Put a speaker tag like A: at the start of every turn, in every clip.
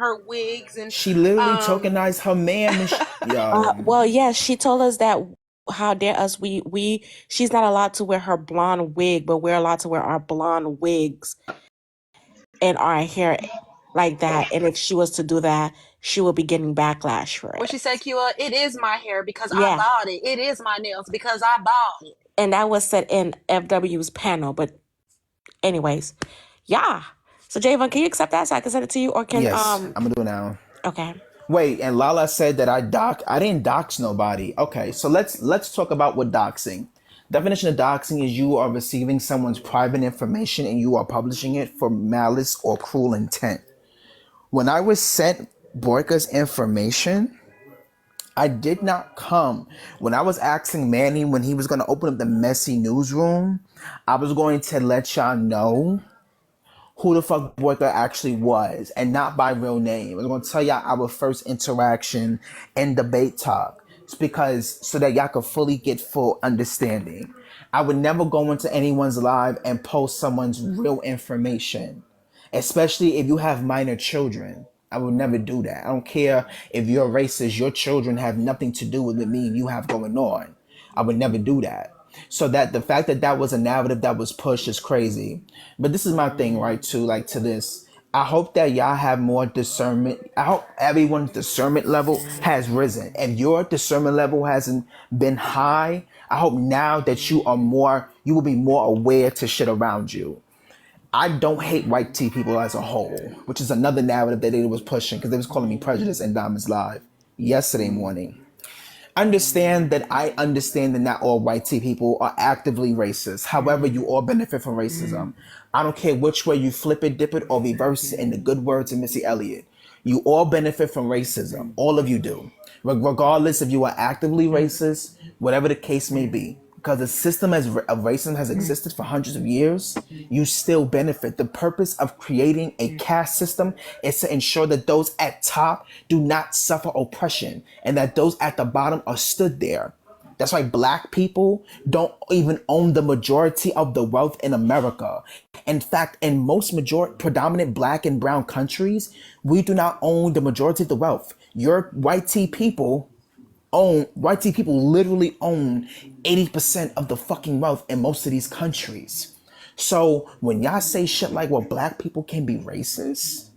A: her wigs and
B: She literally
A: um
B: tokenized her man. Yo,
C: Well, yes, she told us that how dare us we she's not allowed to wear her blonde wig, but we're allowed to wear our blonde wigs and our hair like that. And if she was to do that, she will be getting backlash for
A: what
C: it.
A: she said, Kira, it is my hair because I
C: Yeah.
A: bought it. It is my nails because I bought it.
C: And that was said in FW's panel. But anyways, yeah. So Javon, can you accept that so I can send it to you? Or can
B: yes, I'm gonna do it now.
C: okay.
B: Wait, and Lala said that I didn't dox nobody. Okay, so let's talk about what doxing. Definition of doxing is you are receiving someone's private information and you are publishing it for malice or cruel intent. When I was sent Borka's information, I did not come. When I was asking Manny when he was going to open up the messy newsroom, I was going to let y'all know who the fuck Borka actually was and not by real name. I was going to tell y'all our first interaction and debate talk. It's because so that y'all could fully get full understanding. I would never go into anyone's live and post someone's real information, especially if you have minor children. I would never do that. I don't care if you're racist, your children have nothing to do with me and you have going on. I would never do that. So that the fact that that was a narrative that was pushed is crazy. But this is my thing, right? To like to this. I hope that y'all have more discernment. I hope everyone's discernment level has risen. If your discernment level hasn't been high, I hope now that you will be more aware to shit around you. I don't hate white tea people as a whole, which is another narrative that they was pushing because they was calling me prejudice in Diamonds Live yesterday morning. I understand that not all white tea people are actively racist. However, you all benefit from racism. I don't care which way you flip it, dip it, or reverse it in the good words of Missy Elliott. You all benefit from racism. All of you do. Regardless if you are actively racist, whatever the case may be. Because the system of racism has existed for hundreds of years, you still benefit. The purpose of creating a caste system is to ensure that those at top do not suffer oppression and that those at the bottom are stood there. That's why black people don't even own the majority of the wealth in America. In fact, in most predominant black and brown countries, we do not own the majority of the wealth. Your white people literally own 80% of the fucking wealth in most of these countries. So when y'all say shit like, well, black people can be racist,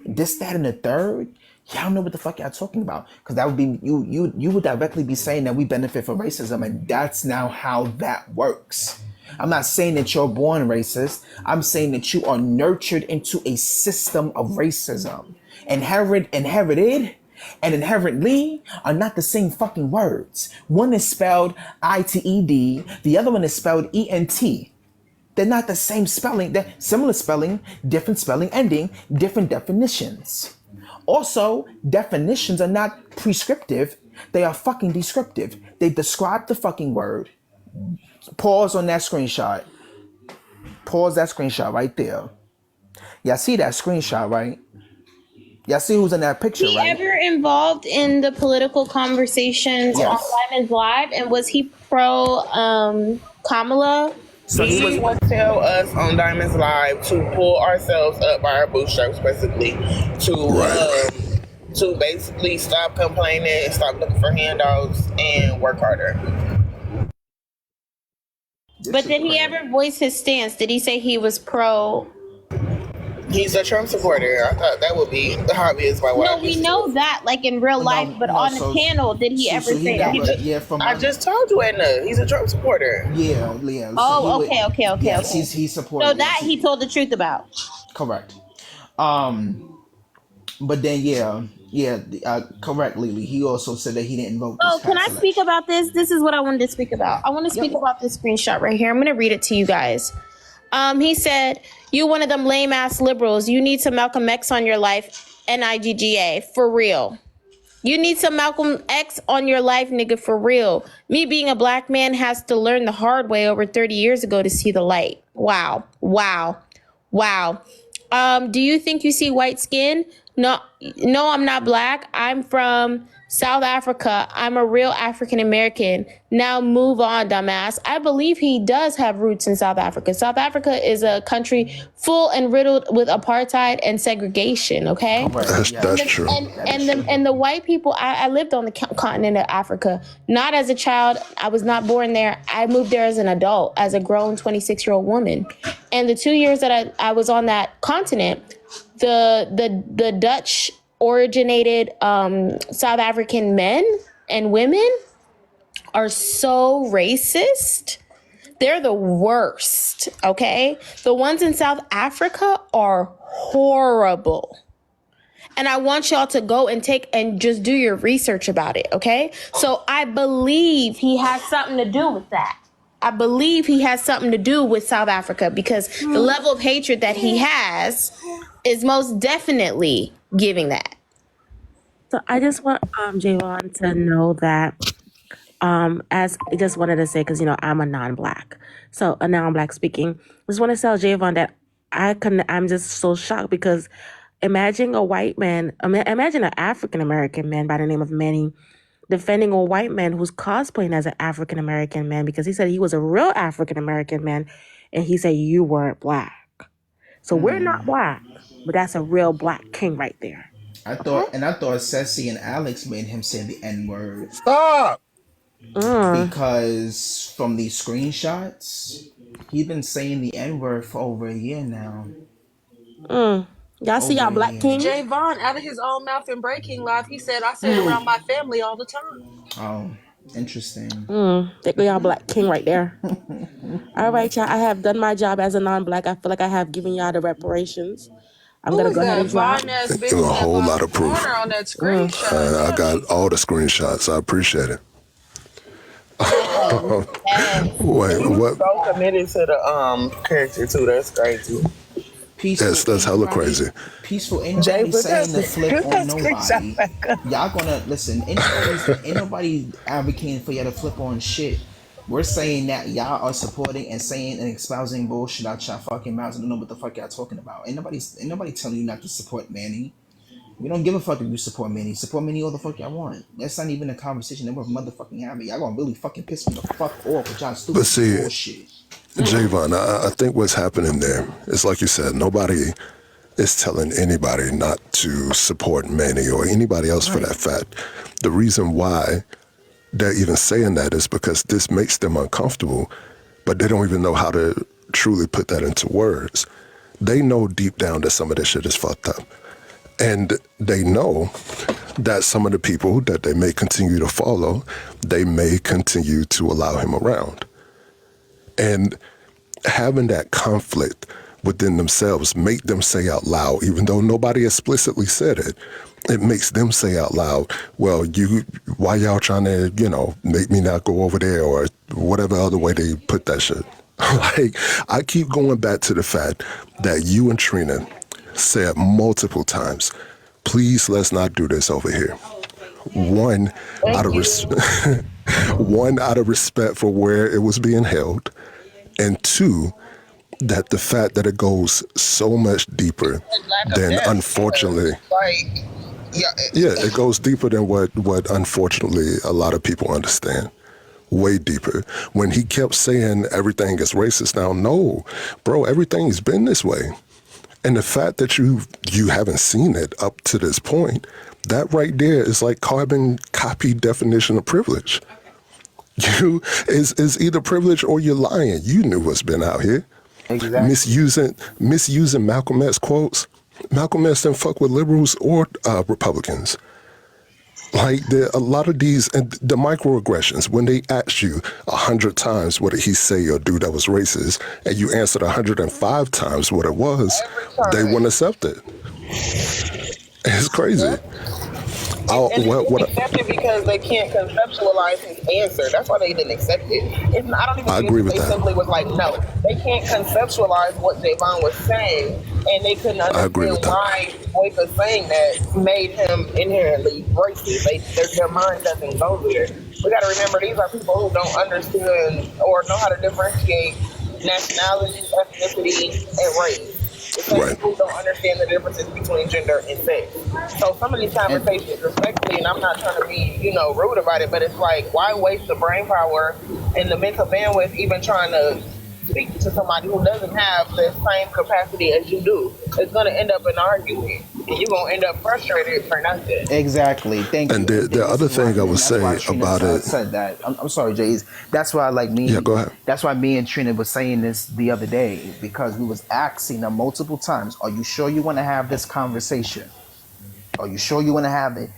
B: this, that, and the third, y'all know what the fuck y'all talking about. Because that would be you would directly be saying that we benefit from racism, and that's now how that works. I'm not saying that you're born racist. I'm saying that you are nurtured into a system of racism. Inherited and inherently are not the same fucking words. One is spelled ITED, the other one is spelled ENT. They're not the same spelling. They're similar spelling, different spelling ending, different definitions. Also, definitions are not prescriptive. They are fucking descriptive. They describe the fucking word. Pause on that screenshot. Pause that screenshot right there. Y'all see that screenshot, right? Y'all see who's in that picture,
D: he
B: right?
D: ever involved in the political conversations on
B: Yes.
D: Diamonds Live? And was he pro Kamala?
B: So he was.
E: He would tell us on Diamonds Live to pull ourselves up by our bootstraps, basically, to basically stop complaining, stop looking for handouts, and work harder.
D: But did he ever voice his stance? Did he say he was pro?
E: He's a Trump supporter. I thought that would be obvious by what
D: No,
E: I
D: we
E: just
D: know
E: told.
D: that, like in real life, but on the panel, did he ever say that?
E: I just told you, Edna. He's a Trump supporter.
B: Yeah.
D: Oh, okay.
B: Yes, he supported.
D: So that he told the truth about.
B: Correct. But then correct, Lily. He also said that he didn't vote.
D: Oh, can I speak about this? This is what I wanted to speak about. I want to speak about this screenshot right here. I'm going to read it to you guys. He said, "You one of them lame ass liberals. You need some Malcolm X on your life. NIGGA for real. You need some Malcolm X on your life, nigga, for real. Me being a black man has to learn the hard way over 30 years ago to see the light. Wow. Do you think you see white skin? No, no, I'm not black. I'm from South Africa. I'm a real African American. Now move on, dumbass. I believe he does have roots in South Africa. South Africa is a country full and riddled with apartheid and segregation. Okay.
B: Correct.
F: That's
B: Yes.
F: true.
D: And the white people. I lived on the continent of Africa. Not as a child. I was not born there. I moved there as an adult, as a grown 26-year-old woman. And the 2 years that I was on that continent, the Dutch originated South African men and women are so racist. They're the worst, okay? The ones in South Africa are horrible. And I want y'all to go and just do your research about it, okay? So I believe he has something to do with that. I believe he has something to do with South Africa because the level of hatred that he has is most definitely giving that.
C: So I just want Javon to know that as I just wanted to say, because I'm a non-black, so a non-black speaking, just want to tell Javon that I'm just so shocked because imagine a white man, imagine an African American man by the name of Manny defending a white man who's cosplaying as an African American man because he said he was a real African American man, and he said you weren't black. So we're not black, but that's a real black king right there.
B: I thought Ceci and Alex made him say the N-word
F: Stop.
B: because from these screenshots, he's been saying the N-word for over a year now.
C: Y'all see y'all black kings?
A: Javon, out of his own mouth in Breaking Live, he said, I say it around my family all the time.
B: Oh, interesting.
C: There go y'all black king right there. All right, y'all. I have done my job as a non-black. I feel like I have given y'all the reparations. I'm gonna
A: Who is
C: go ahead
A: that
C: and drop.
A: fine ass bitch
F: There's a whole
A: in that
F: lot of proof.
A: corner on that screenshot?
F: I got all the screenshots. I appreciate it. Wait,
E: He was
F: what?
E: so committed to the character too. That's crazy.
B: Peaceful.
F: That's hella
B: ain't
F: crazy.
B: Peaceful. Ain't
E: Jay,
B: nobody
E: put
B: saying
E: that-
B: to flip
E: put
B: on
E: that
B: nobody.
E: screenshot back up.
B: Y'all gonna listen. Ain't nobody advocating for y'all to flip on shit. We're saying that y'all are supporting and saying and espousing bullshit out y'all fucking mouths and don't know what the fuck y'all talking about. Ain't nobody telling you not to support Manny. We don't give a fuck if you support Manny. Support Manny all the fuck y'all want. That's not even a conversation that we're motherfucking having. Y'all gonna really fucking piss me the fuck off with y'all stupid
F: But see,
B: bullshit.
F: Javon, I think what's happening there is like you said, nobody is telling anybody not to support Manny or anybody else for that fact. The reason why they're even saying that is because this makes them uncomfortable, but they don't even know how to truly put that into words. They know deep down that some of this shit is fucked up. And they know that some of the people that they may continue to follow, they may continue to allow him around. And having that conflict within themselves make them say out loud, even though nobody explicitly said it, it makes them say out loud, well, why y'all trying to, make me not go over there or whatever other way they put that shit. Like, I keep going back to the fact that you and Trina said multiple times, please let's not do this over here. One, out of respect for where it was being held, and two, that the fact that it goes so much deeper than unfortunately, it goes deeper than what unfortunately a lot of people understand. Way deeper. When he kept saying everything is racist now, no, bro, everything's been this way. And the fact that you haven't seen it up to this point, that right there is like carbon copy definition of privilege. You is either privilege or you're lying. You knew what's been out here.
E: Exactly.
F: Misusing Malcolm X quotes. Malcolm X didn't fuck with liberals or Republicans. Like a lot of these, and the microaggressions, when they asked you 100 times what did he say or do that was racist, and you answered 105 times what it was, they wouldn't accept it. It's crazy.
E: And they didn't accept it because they can't conceptualize his answer. That's why they didn't accept it. I don't even
F: I
E: think
F: agree with
E: they
F: that.
E: simply was like, no. They can't conceptualize what Javon was saying, and they couldn't understand why Boyka was saying that made him inherently racist. Their mind doesn't go there. We got to remember these are people who don't understand or know how to differentiate nationality, ethnicity, and race. The same
F: Right.
E: people who don't understand the differences between gender and sex. So some of these
B: And
E: conversations, respectfully, and I'm not trying to be, rude about it, but it's like, why waste the brain power and the mental bandwidth even trying to speak to somebody who doesn't have the same capacity as you do? It's going to end up an argument, and you're going to end up frustrated for nothing.
B: exactly. Thank
F: And
B: you.
F: the
B: This
F: other
B: is why,
F: thing I would
B: and that's why
F: say
B: Trina
F: about it,
B: said that. I'm sorry, Jays. That's why,
F: yeah, go ahead.
B: that's why me and Trina was saying this the other day because we was asking them multiple times. Are you sure you want to have this conversation? Are you sure you want to have it?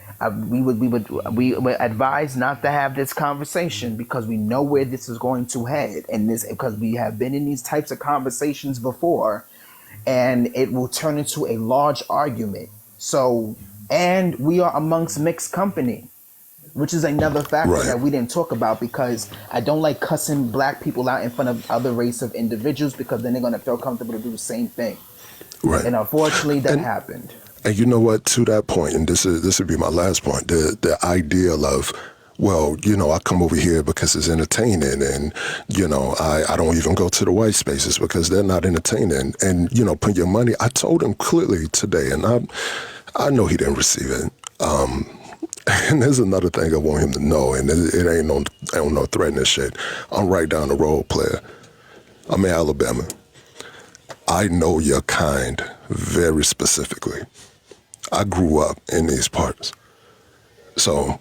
B: We would advise not to have this conversation because we know where this is going to head, and this because we have been in these types of conversations before, and it will turn into a large argument. So, and we are amongst mixed company, which is another factor
F: Right.
B: that we didn't talk about because I don't like cussing black people out in front of other race of individuals because then they're gonna feel comfortable to do the same thing,
F: Right.
B: and unfortunately that
F: And
B: happened.
F: And you know what? To that point, and this would be my last point. The ideal of, well, I come over here because it's entertaining, and I don't even go to the white spaces because they're not entertaining. And put your money. I told him clearly today, and I know he didn't receive it. And there's another thing I want him to know, and it ain't no threatening shit. I'm right down the road, player. I'm in Alabama. I know your kind very specifically. I grew up in these parts. So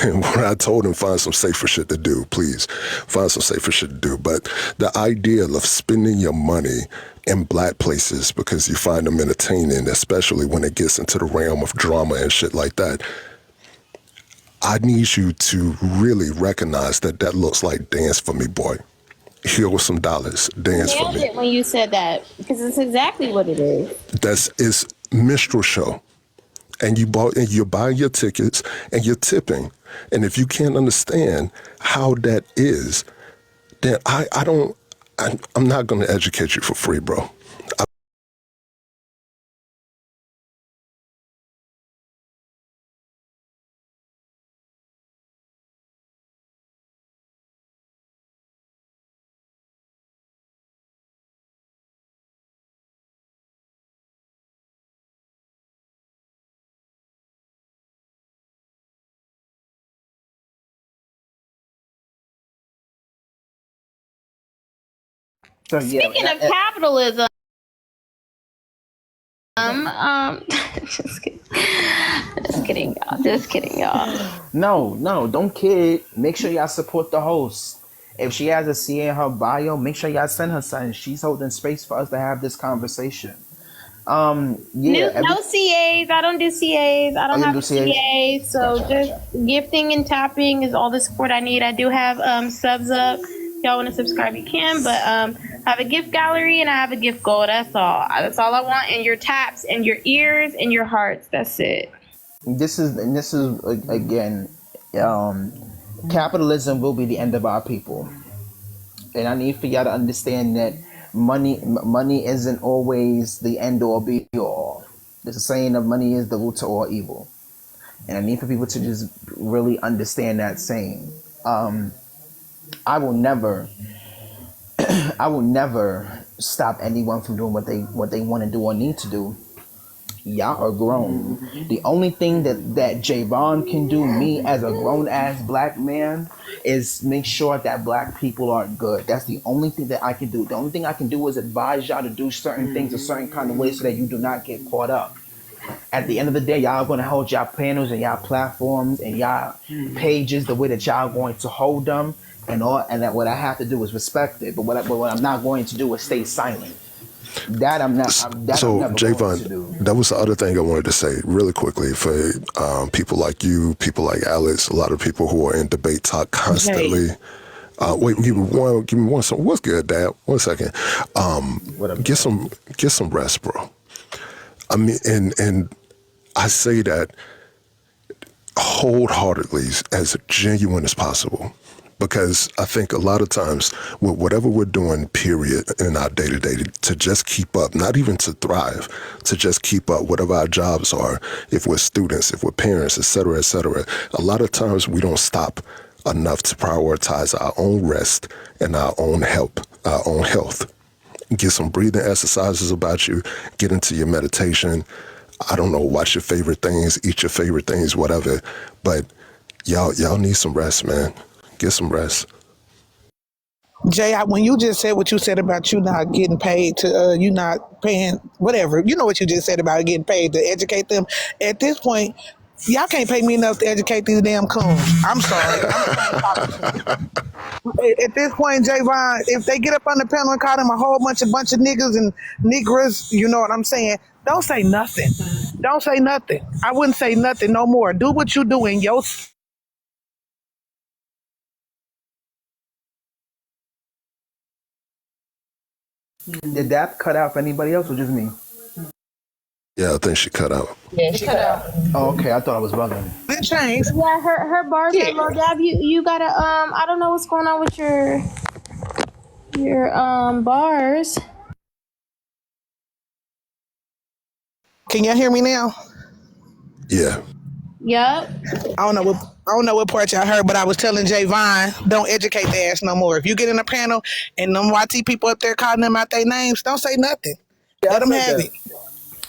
F: when I told him find some safer shit to do, please find some safer shit to do. But the idea of spending your money in black places because you find them entertaining, especially when it gets into the realm of drama and shit like that, I need you to really recognize that looks like dance for me, boy. Here with some dollars, dance for
D: Nailed
F: me.
D: it when you said that because it's exactly what it is.
F: It's minstrel show. And you're buying your tickets and you're tipping. And if you can't understand how that is, then I'm not going to educate you for free, bro.
B: So yeah,
D: Speaking of capitalism, just kidding, y'all. Just kidding, y'all.
B: no, don't kid. Make sure y'all support the host. If she has a CA in her bio, make sure y'all send her something. She's holding space for us to have this conversation. Yeah.
D: No CAs. I don't do CAs. I
B: Oh,
D: don't
B: you
D: have
B: do
D: a
B: CAs?
D: CA. So just gifting and tapping is all the support I need. I do have subs up. If y'all want to subscribe, you can. But I have a gift gallery and I have a gift goal. That's all. That's all I want. And your taps and your ears and your hearts. That's it.
B: This is again, capitalism will be the end of our people, and I need for y'all to understand that money isn't always the end or be all. There's a saying of money is the root to all evil, and I need for people to just really understand that saying. I will never, I will never stop anyone from doing what they want to do or need to do. Y'all are grown. The only thing that Javon can do, me as a grown ass black man, is make sure that black people are good. That's the only thing that I can do. The only thing I can do is advise y'all to do certain things a certain kind of way so that you do not get caught up. At the end of the day, y'all gonna hold y'all panels and y'all platforms and y'all pages the way that y'all going to hold them and all. And that what I have to do is respect it. But what I'm not going to do is stay silent. That I'm not. That
F: So,
B: I'm never going to
F: Javon,
B: do.
F: that was the other thing I wanted to say really quickly for people like you, people like Alex, a lot of people who are in debate talk constantly. Wait, give me one. So, what's good, Dad? 1 second.
B: What up,
F: Get some rest, bro. I mean, and I say that wholeheartedly, as genuine as possible. Because I think a lot of times, with whatever we're doing, period, in our day-to-day, to just keep up, not even to thrive, to just keep up, whatever our jobs are, if we're students, if we're parents, et cetera, a lot of times we don't stop enough to prioritize our own rest and our own health. Get some breathing exercises about you. Get into your meditation. I don't know, watch your favorite things, eat your favorite things, whatever. But y'all need some rest, man. Get some rest.
G: Jay, when you just said what you said about you not getting paid to, you not paying, whatever, you know what you just said about getting paid to educate them. At this point, y'all can't pay me enough to educate these damn coons. I'm sorry. At this point, Javon, if they get up on the panel and call them a whole bunch of niggas and niggas, you know what I'm saying? Don't say nothing. Don't say nothing. I wouldn't say nothing no more. Do what you do in your.
B: Did that cut out for anybody else or just me?
F: Yeah, I think she cut out.
E: Yeah, she cut out.
B: Oh, okay. I thought I was bugging.
G: It changed.
D: Yeah, her bars are low. Dab, you gotta I don't know what's going on with your bars.
G: Can y'all hear me now?
F: Yeah.
D: Yep.
G: I don't know what part y'all heard, but I was telling Javon, don't educate the ass no more. If you get in a panel and them YT people up there calling them out their names, don't say nothing. Let them have it.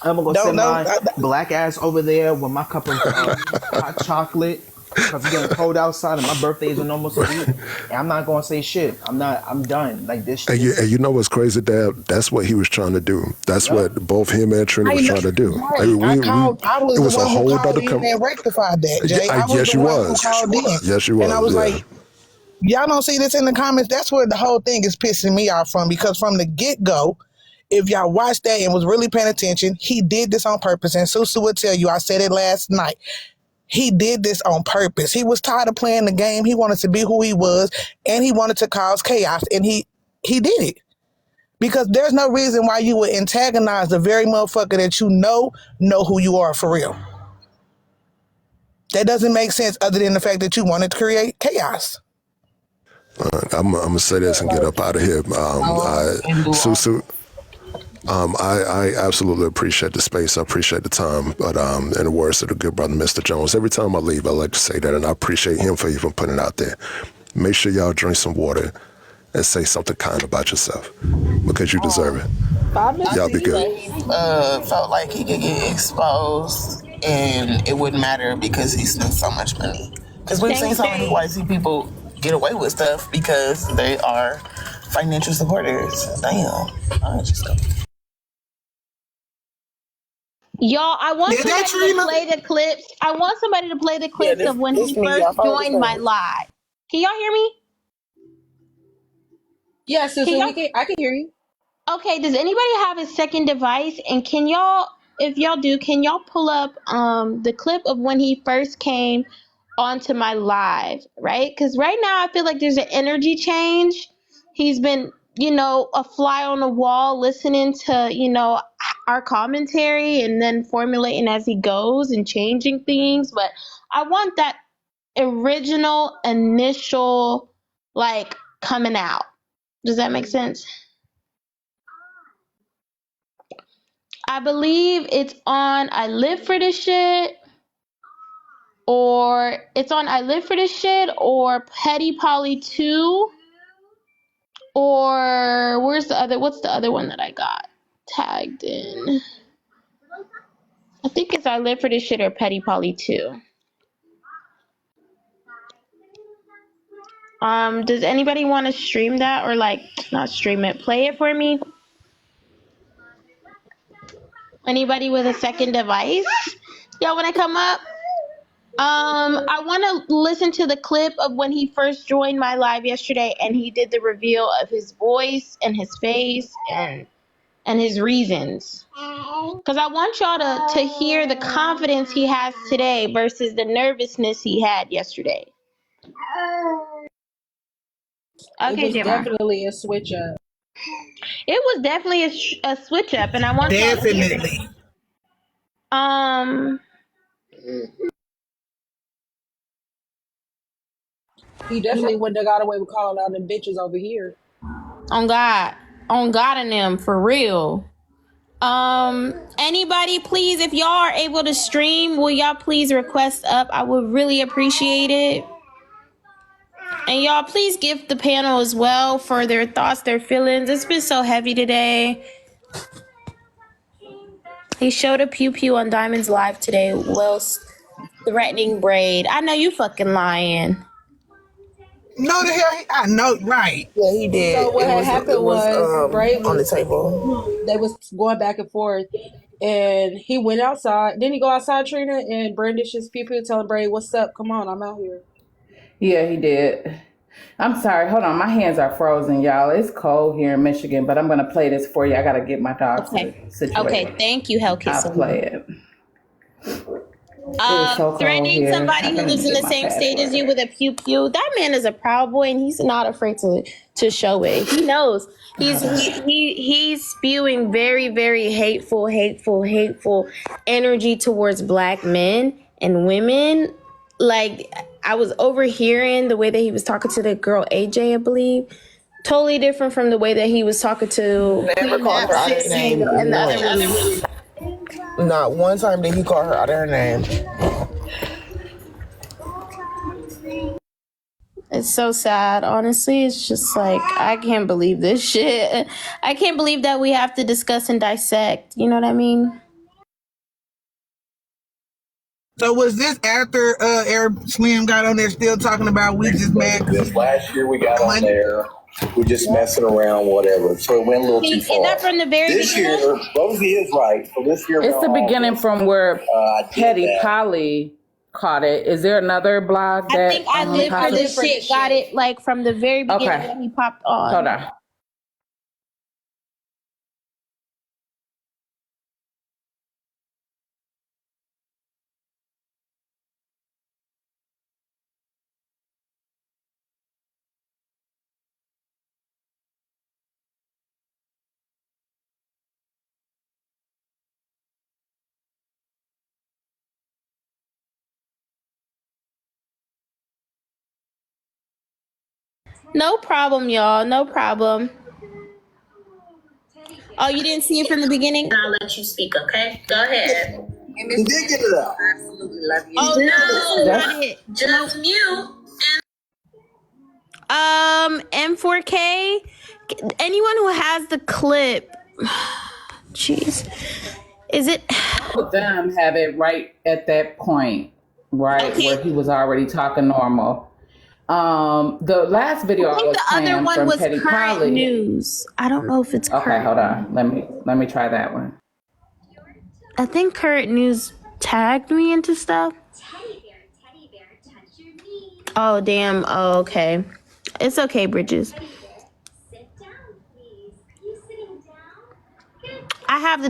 B: I'm gonna go send my black ass over there with my cup of hot chocolate because it's getting cold outside and my birthday is in almost a week. And I'm not gonna say shit. I'm done. Like this shit.
F: And you know what's crazy, Dad? That's what he was trying to do. That's what both him and Trini was trying to do.
G: Right. I was
F: it was
G: the one
F: a whole
G: who called
F: other
G: in and rectified that, Jay.
F: Yes, you was. Yes, you was.
G: And I was like, y'all don't see this in the comments? That's where the whole thing is pissing me off from, because from the get-go, if y'all watched that and was really paying attention, he did this on purpose. And Susu would tell you, I said it last night. He did this on purpose. He was tired of playing the game. He wanted to be who he was, and he wanted to cause chaos, and he did it. Because there's no reason why you would antagonize the very motherfucker that you know who you are for real. That doesn't make sense other than the fact that you wanted to create chaos.
F: I'm going to say this and get up out of here. Susu, I absolutely appreciate the space. I appreciate the time. But in the words of the good brother, Mr. Jones, every time I leave, I like to say that, and I appreciate him for even putting it out there. Make sure y'all drink some water and say something kind about yourself, because you deserve it. Y'all be good.
E: He felt like he could get exposed and it wouldn't matter because he spent so much money. Because we've seen so many white people get away with stuff because they are financial supporters. Damn. I just go.
D: Y'all, I want somebody to play the clips. I want somebody to play the clips of when he first joined my live. Can y'all hear me?
A: Yes, I can hear you.
D: Okay, does anybody have a second device? And can y'all, if y'all do, can y'all pull up the clip of when he first came onto my live, right? Because right now I feel like there's an energy change. He's been, a fly on the wall, listening to, our commentary and then formulating as he goes and changing things. But I want that original, initial, coming out. Does that make sense? I believe it's on I Live for This Shit, or it's on I Live for This Shit or Petty Polly 2, or what's the other one that I got tagged in? I think it's I Live for This Shit or Petty Polly 2. Does anybody want to stream that, or not stream it, play it for me? Anybody with a second device? Y'all want to come up? I want to listen to the clip of when he first joined my live yesterday and he did the reveal of his voice and his face and his reasons. Because I want y'all to hear the confidence he has today versus the nervousness he had yesterday. Okay,
A: it was definitely a switch up.
D: It was definitely a switch up, and I want y'all to hear it.
A: He definitely wouldn't have got away with calling out them bitches over here.
D: On God and them, for real. Anybody, please, if y'all are able to stream, will y'all please request up? I would really appreciate it. And y'all, please give the panel as well for their thoughts, their feelings. It's been so heavy today. He showed a pew pew on Diamond's live today whilst threatening Braid. I know you fucking lying.
G: No, the hell, I know, right?
E: Yeah, he did.
A: So what had happened was Braid
E: on the
A: was
E: table.
A: they was going back and forth, and he went outside. Then he go outside, Trina, and Brandish's people telling Braid, "What's up? Come on, I'm out here."
H: Yeah, he did. I'm sorry. Hold on. My hands are frozen, y'all. It's cold here in Michigan, but I'm going to play this for you. I got to get my dog situated.
D: Okay, thank you, Hellkiss.
H: I'll play it.
D: Threatening somebody who lives in the same state as you with a pew pew. That man is a proud boy, and he's not afraid to show it. He knows he's spewing very, very hateful energy towards black men and women. Like, I was overhearing the way that he was talking to the girl AJ, I believe. Totally different from the way that he was talking to
E: Never called her out of her name.
D: and the other women.
E: Not one time did he call her out of her name.
D: It's so sad, honestly. It's just like, I can't believe this shit. I can't believe that we have to discuss and dissect. You know what I mean?
G: So was this after Eric Slim got on there still talking about we just mad?
I: This last year we got on there, we just messing around, whatever. So it went a little too far.
D: Is that from the very
I: This
D: beginning?
I: year, Rosie is right. So this year,
H: It's the beginning from where Petty Polly caught it. Is there another blog that
D: I think I Live for This Shit got it like from the very beginning when he popped on.
H: Hold on.
D: No problem, y'all. No problem. Oh, you didn't see it from the beginning? I'll let you speak, okay? Go ahead.
I: You did get it out.
E: Absolutely love you.
D: Oh, no, not it.
E: Just mute.
D: M4K, anyone who has the clip, jeez, is it?
H: Both of them have it right at that point, right, where he was already talking normal. The last video I was
D: the other one
H: from
D: was
H: Petty
D: current
H: Polly.
D: news. I don't know if it's
H: Okay,
D: current.
H: hold on. Let me try that one.
D: I think current news tagged me into stuff. Oh, damn. Oh, okay. It's okay, Bridges. I have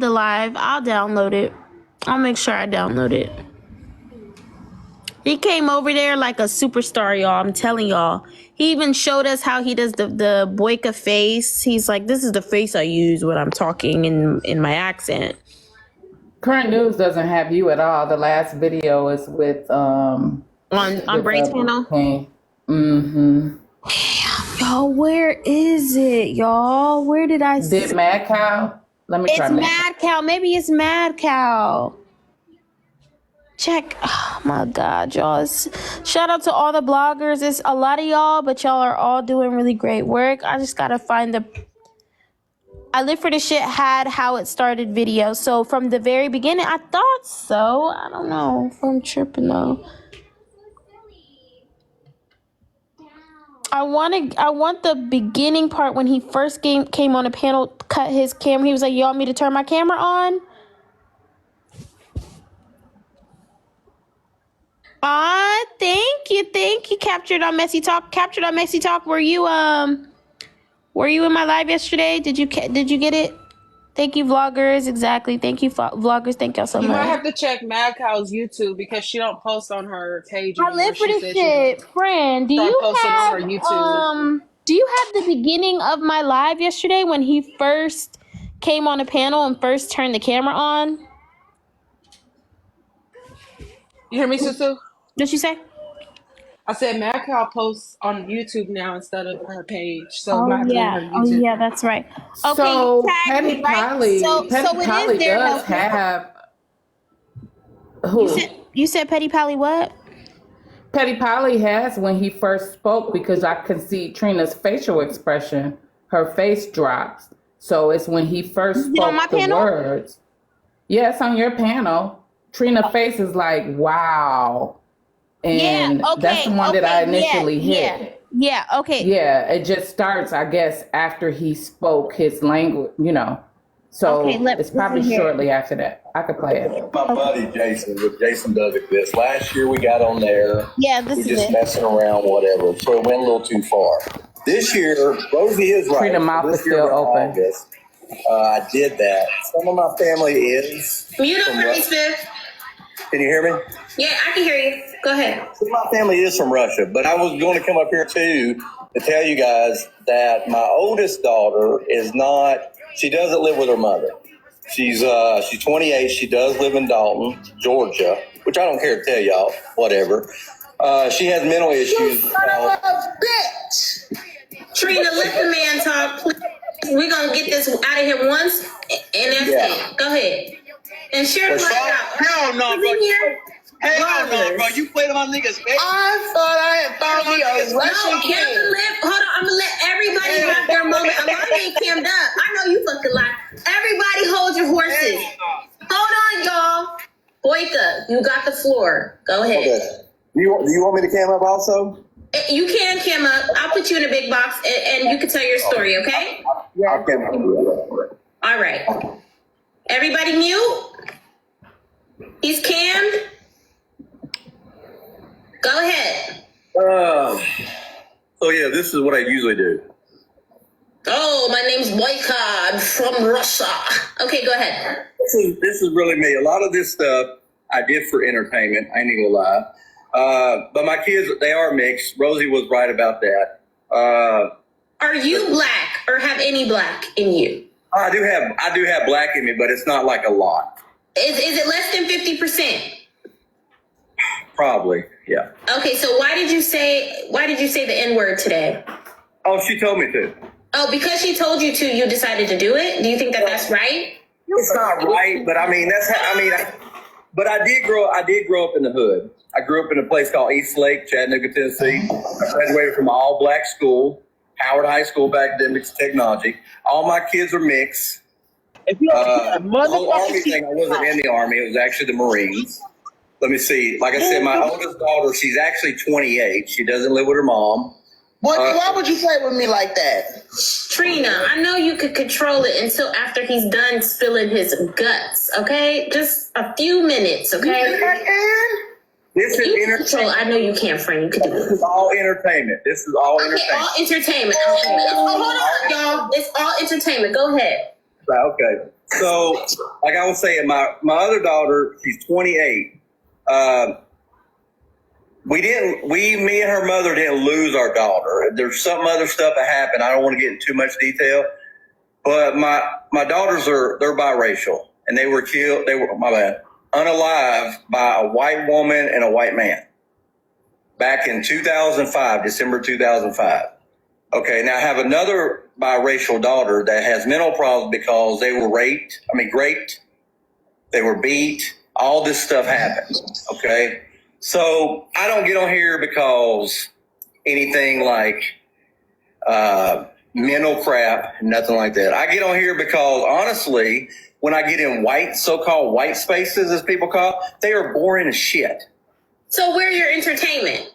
D: the live. I'll download it. I'll make sure I download it. He came over there like a superstar, y'all. I'm telling y'all. He even showed us how he does the Boyka face. He's like, this is the face I use when I'm talking in my accent.
H: Current news doesn't have you at all. The last video is with
D: on Braid's channel.
H: Mm-hmm.
D: Damn, y'all, where is it, y'all? Where did I see?
H: Did Mad Cow? Let me try.
D: It's Mad Cow. Maybe it's Mad Cow. Check. Oh my God, y'all. Shout out to all the bloggers. It's a lot of y'all, but y'all are all doing really great work. I just gotta find the I Live for This Shit had how it started video. So from the very beginning, I thought so. I don't know if I'm tripping though. I want the beginning part when he first came on a panel, cut his camera. He was like, "You want me to turn my camera on?" Thank you. Captured on Messy Talk. Were you in my live yesterday? Did you get it? Thank you, vloggers. Exactly. Thank you, vloggers. Thank y'all so much.
A: You might have to check Mad Cow's YouTube because she don't post on her page.
D: I Live for This Shit, friend. Do you have
A: on her YouTube.
D: Do you have the beginning of my live yesterday when he first came on a panel and first turned the camera on?
A: You hear me, Susu?
D: What'd you say?
A: I said Mad Cow posts on YouTube now instead of her page. So
D: Oh yeah, that's right. Okay,
H: So
D: you tagged
H: Petty
D: me, right?
H: Polly,
D: So
H: Petty
D: it
H: Polly
D: is there.
H: does have who?
D: You said Petty Polly what?
H: Petty Polly has when he first spoke, because I can see Trina's facial expression. Her face drops. So it's when he first spoke the
D: panel?
H: words. Yes, on your panel. Trina's face is like, wow. And that's the one that I initially hit.
D: Yeah, okay.
H: Yeah, it just starts, I guess, after he spoke his language, you know. So it's probably shortly after that. I could play it.
I: My buddy Jason, with Jason Does Exist. Last year we got on there.
D: Yeah, this
I: we
D: is
I: just
D: it.
I: messing around, whatever. So it went a little too far. This year, Rosie is right.
H: Trina mouth
I: This
H: is
I: year
H: still
I: in
H: open.
I: August, I did that. Some of my family is.
D: Mute up
I: from
D: for me,
I: Russia.
D: Spiff.
I: Can you hear me?
D: Yeah, I can hear you. Go ahead.
I: Some of my family is from Russia, but I was going to come up here too to tell you guys that my oldest daughter is not. She doesn't live with her mother. She's 28. She does live in Dalton, Georgia, which I don't care to tell y'all. Whatever. She has mental issues.
D: Bitch. Trina, let the man talk, please. We're going to get this out of here once, and that's it. Go ahead. And share the mic out.
J: Hell no, bro. Hell no, bro. You played my niggas face.
E: I thought I had found me a Russian
D: No,
E: king.
D: hold on, I'm gonna let everybody have their moment. A lot ain't cammed up. I know you fucking lie. Everybody hold your horses. Hold on, y'all. Boyka, you got the floor. Go ahead.
I: Okay. Do you want me to cam up also?
D: You can cam up. I'll put you in a big box and you can tell your story, okay?
I: I'll cam up.
D: All right. Everybody mute. He's cammed. Go ahead.
I: So yeah, this is what I usually do.
D: Oh, my name's Boyka. I'm from Russia. Okay, go ahead.
I: This is really me. A lot of this stuff I did for entertainment. I ain't even gonna lie. But my kids, they are mixed. Rosie was right about that.
D: Are you black or have any black in you?
I: I do have black in me, but it's not like a lot.
D: Is it less than 50%?
I: Probably, yeah.
D: Okay, so why did you say the N-word today?
I: Oh, she told me to.
D: Oh, because she told you to, you decided to do it? Do you think that that's right?
I: It's not right, but I mean but I did grow up in the hood. I grew up in a place called East Lake, Chattanooga, Tennessee. I graduated from an all-black school, Howard High School of Academics and Technology. All my kids are mixed.
E: If you
I: The whole Army thing, I wasn't in the Army. It was actually the Marines. Let me see. Like I said, my oldest daughter, she's actually 28. She doesn't live with her mom.
E: why would you play with me like that?
D: Trina, I know you could control it until after he's done spilling his guts, okay? Just a few minutes, okay?
E: You think I can?
I: This is
D: You can
I: entertainment.
D: control. I know you can, friend. You can do
I: This
D: it.
I: is all entertainment. This is all
D: Okay,
I: entertainment.
D: all entertainment. Okay. Hold on, y'all. It's all entertainment. Go ahead.
I: Okay. So, like I was saying, my other daughter, she's 28. Me and her mother didn't lose our daughter. There's some other stuff that happened. I don't want to get into too much detail, but my daughters they're biracial, and they were killed. They were unalived by a white woman and a white man back in 2005, December 2005. Okay, now I have another biracial daughter that has mental problems because they were raped, they were beat, all this stuff happened, okay? So I don't get on here because anything like mental crap, nothing like that. I get on here because honestly, when I get in so-called white spaces, as people call, they are boring as shit.
D: So where's your entertainment?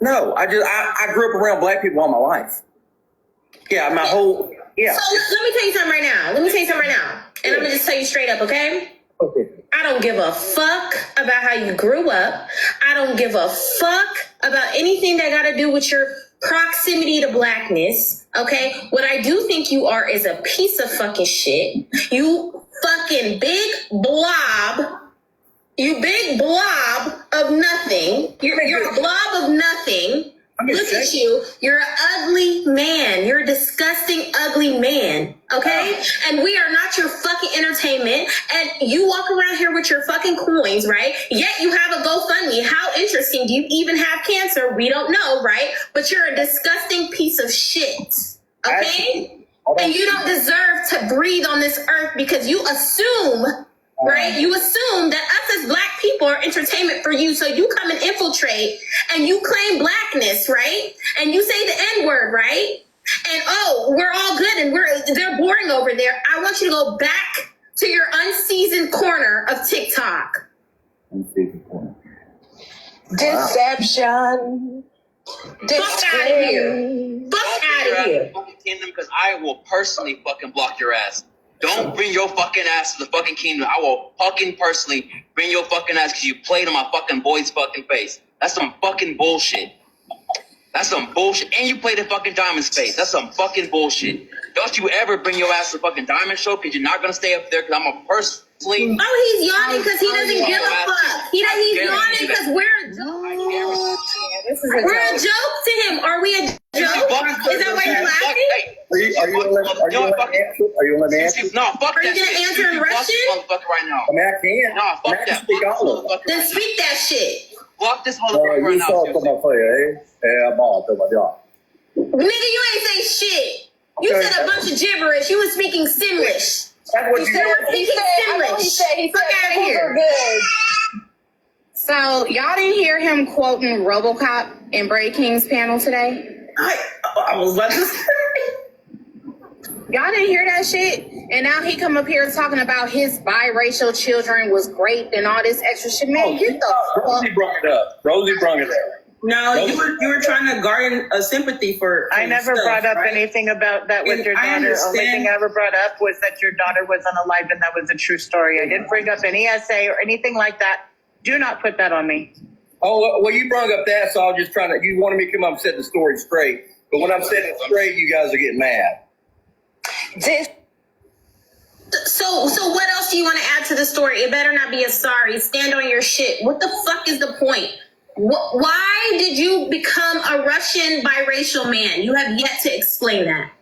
I: No, I grew up around black people all my life. Yeah, my whole, yeah.
D: So let me tell you something right now. And I'm going to just tell you straight up, okay?
I: Okay.
D: I don't give a fuck about how you grew up. I don't give a fuck about anything that got to do with your proximity to blackness, okay? What I do think you are is a piece of fucking shit. You fucking big blob. You big blob of nothing. You're a blob of nothing. Look at you. You're an ugly man. You're a disgusting, ugly man. Okay? And we are not your fucking entertainment. And you walk around here with your fucking coins, right? Yet you have a GoFundMe. How interesting. Do you even have cancer? We don't know, right? But you're a disgusting piece of shit. Okay? And you don't deserve to breathe on this earth because you assume right? You assume that us as black people are entertainment for you, so you come and infiltrate and you claim blackness, right? And you say the N-word, right? And oh, we're all good and they're boring over there. I want you to go back to your unseasoned corner of TikTok.
E: Deception.
D: Fuck out of here. Fuck out of here.
J: Fucking kingdom, because I will personally fucking block your ass. Don't bring your fucking ass to the fucking kingdom. I will fucking personally bring your fucking ass because you played on my fucking boy's fucking face. That's some fucking bullshit. That's some bullshit. And you played the fucking Diamond's face. That's some fucking bullshit. Don't you ever bring your ass to the fucking Diamond show because you're not going to stay up there because I'm a personally...
D: Oh, he's yawning because he doesn't give a fuck. He's yawning because we're a joke. We're a joke to him. Are we a joke? Is that why you're laughing?
I: Are you going to let me answer?
J: No, fuck
D: Are you
J: that
D: going to
J: shit.
D: answer in Russian?
J: Motherfucker right now.
I: I mean, I can.
J: No, fuck that.
I: Speak all of it.
D: Then speak that shit.
J: Block this motherfucker right now.
D: Nigga, you ain't say shit. You said a bunch of gibberish. You was speaking Simlish.
I: That's what
D: You said speaking Simlish. Fuck out of here.
H: So y'all didn't hear him quoting RoboCop in Bray King's panel today?
E: I was about to say.
H: Y'all didn't hear that shit? And now he come up here talking about his biracial children was great and all this extra shit. Man, get the
I: Rosie brought it up. Rosie brought it up.
E: No, you were trying to garner a sympathy for
K: I never
E: stuff,
K: brought up
E: right?
K: anything about that with
E: And
K: your
E: I
K: daughter. Only
E: understand-
K: thing I ever brought up was that your daughter was unalived and that was a true story. I didn't bring up any essay or anything like that. Do not put that on me.
I: Oh, well, you brought up that, so I was just trying to, you wanted me to come up and set the story straight. But when I'm setting it straight, you guys are getting mad.
D: So what else do you want to add to the story? It better not be a sorry. Stand on your shit. What the fuck is the point? Why did you become a Russian biracial man? You have yet to explain that.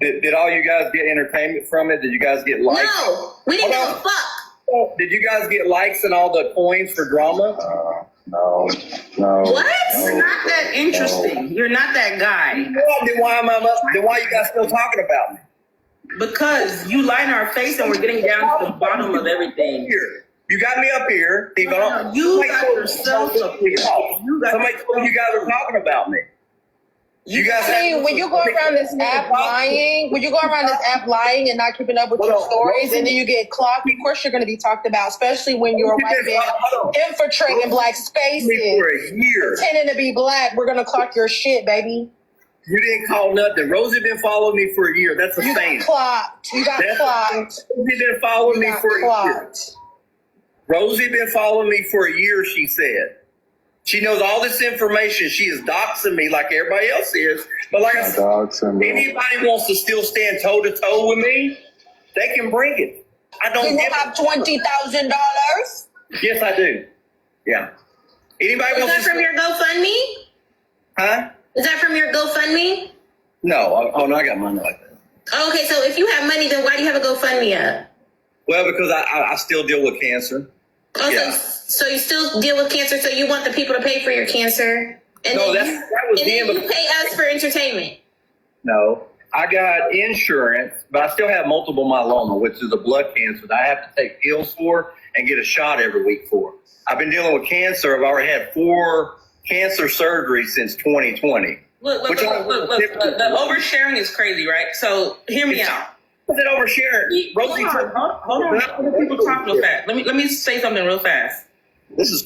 I: Did all you guys get entertainment from it? Did you guys get likes?
D: No, we didn't give a fuck.
I: Did you guys get likes and all the coins for drama?
E: No.
D: What?
E: You're not that interesting. You're not that guy.
I: Well, then why you guys still talking about me?
E: Because you lie in our face and we're getting down to the bottom of everything.
I: Here. You got me up here.
E: You got yourself up here.
I: Somebody told you guys were talking about me. You guys
L: when you go around this app lying, and not keeping up with your stories, and then you get clocked, of course you're going to be talked about, especially when you're a white man infiltrating black spaces, pretending to be black. We're going to clock your shit, baby.
I: You didn't call nothing. Rosie been following me for a year. That's a thing.
L: You got clocked.
I: Rosie been following me for a year. Rosie been following me for a year, she said. She knows all this information. She is doxing me like everybody else is. But like I said, anybody wants to still stand toe-to-toe with me, they can bring it. I don't
L: you have $20,000?
I: Yes, I do. Yeah. Anybody
D: Is
I: wants
D: that from your GoFundMe?
I: Huh?
D: Is that from your GoFundMe?
I: No. Oh, no, I got money like that.
D: Okay, so if you have money, then why do you have a GoFundMe up?
I: Well, because I still deal with cancer.
D: Oh,
I: Yeah.
D: so you still deal with cancer, so you want the people to pay for your cancer? And
I: No,
D: then
I: that was
D: then
I: him.
D: you pay us for entertainment.
I: No, I got insurance, but I still have multiple myeloma, which is a blood cancer that I have to take pills for and get a shot every week for. I've been dealing with cancer. I've already had 4 cancer surgeries since 2020.
E: Look, the oversharing is crazy, right? So hear me out.
I: Is it oversharing? Rosie,
E: hold on. Let people talk real fast. Let me say something real fast.
I: This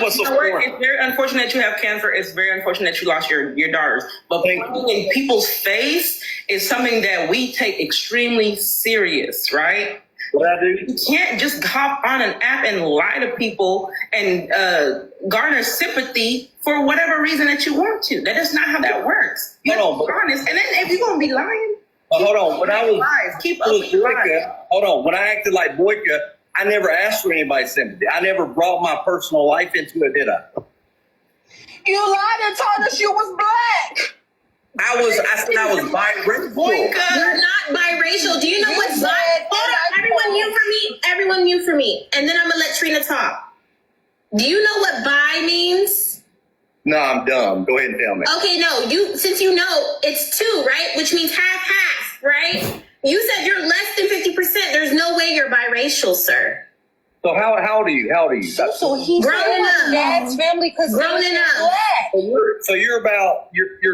I: what's so important.
E: It's very unfortunate you have cancer. It's very unfortunate you lost your daughters. But putting in people's face is something that we take extremely serious, right?
I: What I do?
E: You can't just hop on an app and lie to people and garner sympathy for whatever reason that you want to. That is not how that works. You have to be honest. And then if you're gonna be lying,
I: hold on. When I was
E: Boyka,
I: hold on. When I acted like Boyka, I never asked for anybody's sympathy. I never brought my personal life into it, did I?
L: You lied and told us you was black.
I: I said I was biracial.
D: You're not biracial. Do you know what's bi? Hold on, everyone mute for me. Everyone mute for me. And then I'm gonna let Trina talk. Do you know what bi means?
I: No, I'm dumb. Go ahead and tell me.
D: Okay, no. Since you know, it's 2, right? Which means half, right? You said you're less than 50%. There's no way you're biracial, sir.
I: So how old are you? How old are you?
L: So he's
E: Growing up.
L: dad's family because
E: Growing up.
L: black.
I: So you're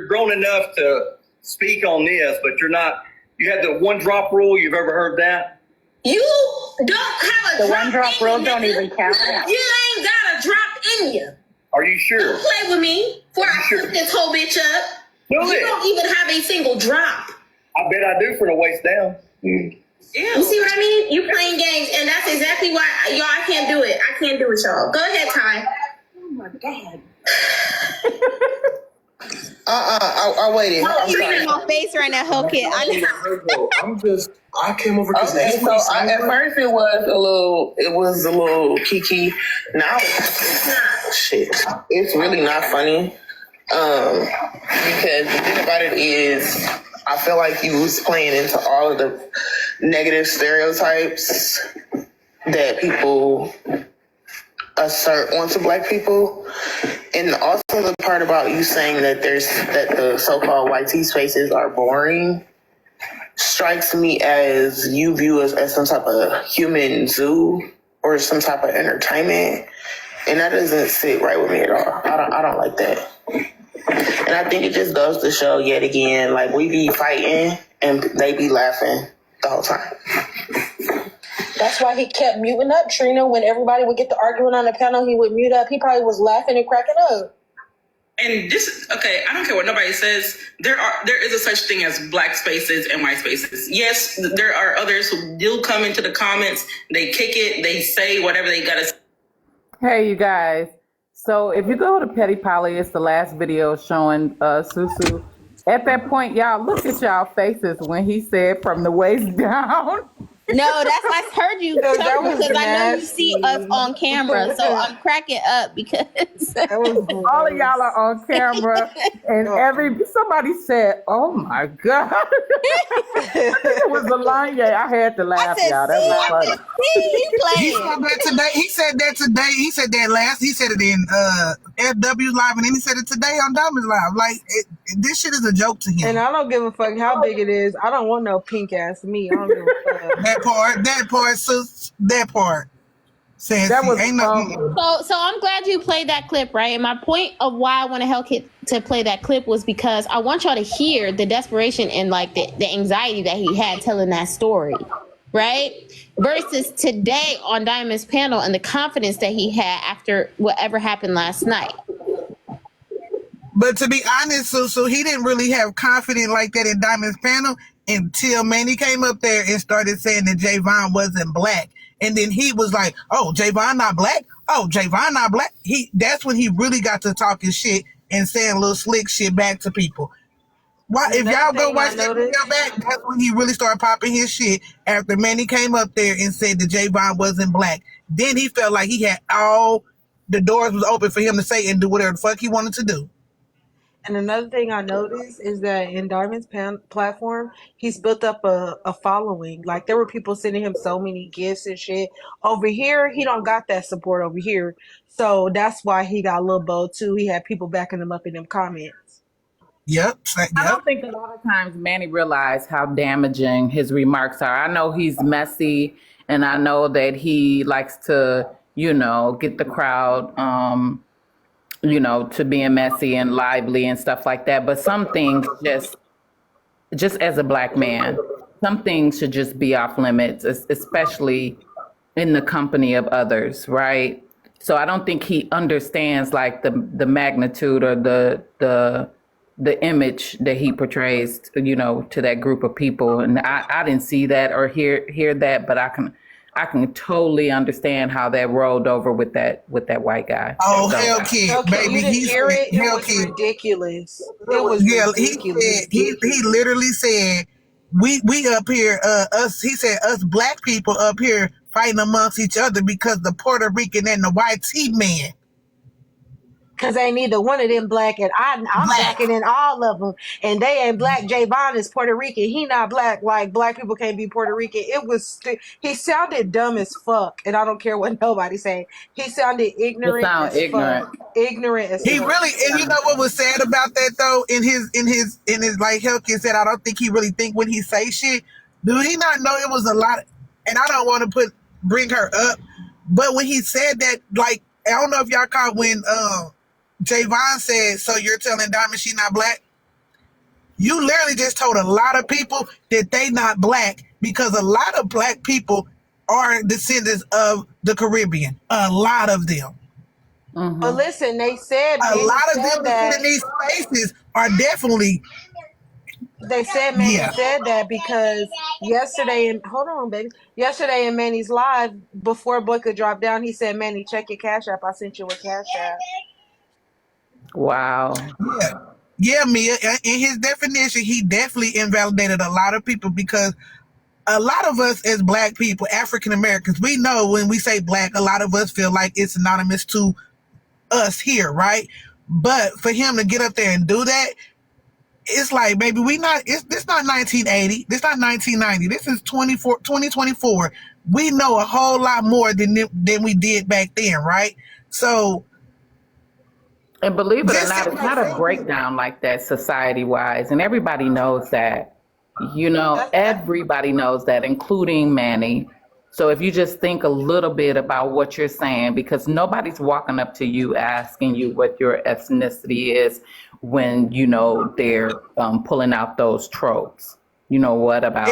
I: grown enough to speak on this, but you're not. You had the one drop rule. You've ever heard that?
E: You don't have a
K: The
E: drop
K: one drop
E: in
K: rule
E: you,
K: don't
E: nigga.
K: even count.
E: You ain't got a drop in you.
I: Are you sure?
E: Don't play with me before I
I: Sure.
E: flip this whole bitch up.
I: Do
E: You
I: it.
E: don't even have a single drop.
I: I bet I do for the waist down.
E: You see what I mean? You playing games, and that's exactly why y'all. I can't do it. I can't do it, y'all. Go ahead, Ty.
L: Oh my God. I waited.
D: Oh,
L: I'm
D: you
L: sorry.
D: in my face right now, Hellcat.
M: I came over because
L: Okay, so at first it was a little kiki. Now it's not. Shit, it's really not funny. Because the thing about it is, I feel like you was playing into all of the negative stereotypes that people assert onto black people. And also the part about you saying that the so-called YT spaces are boring strikes me as you view us as some type of human zoo or some type of entertainment. And that doesn't sit right with me at all. I don't like that. And I think it just goes to show yet again, like we be fighting and they be laughing the whole time. That's why he kept muting up, Trina. When everybody would get to arguing on the panel, he would mute up. He probably was laughing and cracking up.
N: And this, okay, I don't care what nobody says. There is a such thing as black spaces and white spaces. Yes, there are others who do come into the comments. They kick it. They say whatever they gotta say.
H: Hey, you guys. So if you go to Petty Polly, it's the last video showing Susu. At that point, y'all, look at y'all faces when he said from the waist down.
D: No, that's I heard you
A: That
D: because
A: was
D: I know you
A: nasty.
D: see us on camera, so I'm cracking up because
H: All of y'all are on camera, and somebody said, "Oh my God!" It was a line. Yeah, I had to laugh, y'all. That was funny.
G: He said that today. He said that today. He said that last. He said it in FW Live, and then he said it today on Diamonds Live. Like this shit is a joke to him.
A: And I don't give a fuck how big it is. I don't want no pink ass me. I don't give a fuck.
G: That part. Says
H: That was
G: ain't nothing.
D: So I'm glad you played that clip, right? And my point of why I want Hellcat to play that clip was because I want y'all to hear the desperation and like the anxiety that he had telling that story, right? Versus today on Diamond's panel and the confidence that he had after whatever happened last night.
G: But to be honest, so he didn't really have confidence like that in Diamond's panel until Manny came up there and started saying that Javon wasn't black. And then he was like, oh, Javon not black? Oh, Javon not black? That's when he really got to talking shit and saying little slick shit back to people. Why? If y'all go watch that video back, that's when he really started popping his shit after Manny came up there and said that Javon wasn't black. Then he felt like he had all the doors was open for him to say and do whatever the fuck he wanted to do.
A: And another thing I noticed is that in Diamond's platform, he's built up a following. Like there were people sending him so many gifts and shit. Over here, he don't got that support over here. So that's why he got a little bold too. He had people backing him up in them comments.
G: Yep.
H: I don't think a lot of times Manny realized how damaging his remarks are. I know he's messy, and I know that he likes to, get the crowd, to being messy and lively and stuff like that. But some things just as a black man, some things should just be off limits, especially in the company of others, right? So I don't think he understands like the magnitude or the image that he portrays, to that group of people. And I didn't see that or hear that, but I can totally understand how that rolled over with that white guy.
G: Oh, Hellcat, baby.
A: You didn't hear it? It was ridiculous. It was ridiculous.
G: He literally said, we up here, he said, us black people up here fighting amongst each other because the Puerto Rican and the YT man.
A: Because ain't neither one of them black, and I'm blacker than all of them, and they ain't black. Javon is Puerto Rican. He not black. Like black people can't be Puerto Rican. He sounded dumb as fuck, and I don't care what nobody saying. He sounded ignorant as fuck. Ignorant as fuck.
G: He really, and you know what was sad about that though? In his like Hellcat said, I don't think he really think when he say shit. Do he not know it was a lot? And I don't want to bring her up. But when he said that, like, I don't know if y'all caught when Javon said, "So you're telling Diamond she not black?" You literally just told a lot of people that they not black because a lot of black people are descendants of the Caribbean. A lot of them.
A: But listen, they said
G: A
A: Manny
G: lot of
A: said
G: them
A: that.
G: in these spaces are definitely.
A: They said Manny
G: Yeah.
A: said that because yesterday, hold on, baby. Yesterday in Manny's live, before Boy could drop down, he said, "Manny, check your Cash App. I sent you a Cash App."
H: Wow.
G: Yeah, Mia. In his definition, he definitely invalidated a lot of people because a lot of us as black people, African Americans, we know when we say black, a lot of us feel like it's synonymous to us here, right? But for him to get up there and do that, it's like, baby, this not 1980. This not 1990. This is 2024. We know a whole lot more than we did back then, right? So,
H: and believe it or not, it's not a breakdown like that society-wise, and everybody knows that. You know, everybody knows that, including Manny. So if you just think a little bit about what you're saying, because nobody's walking up to you asking you what your ethnicity is when, you know, they're pulling out those tropes. You know, what about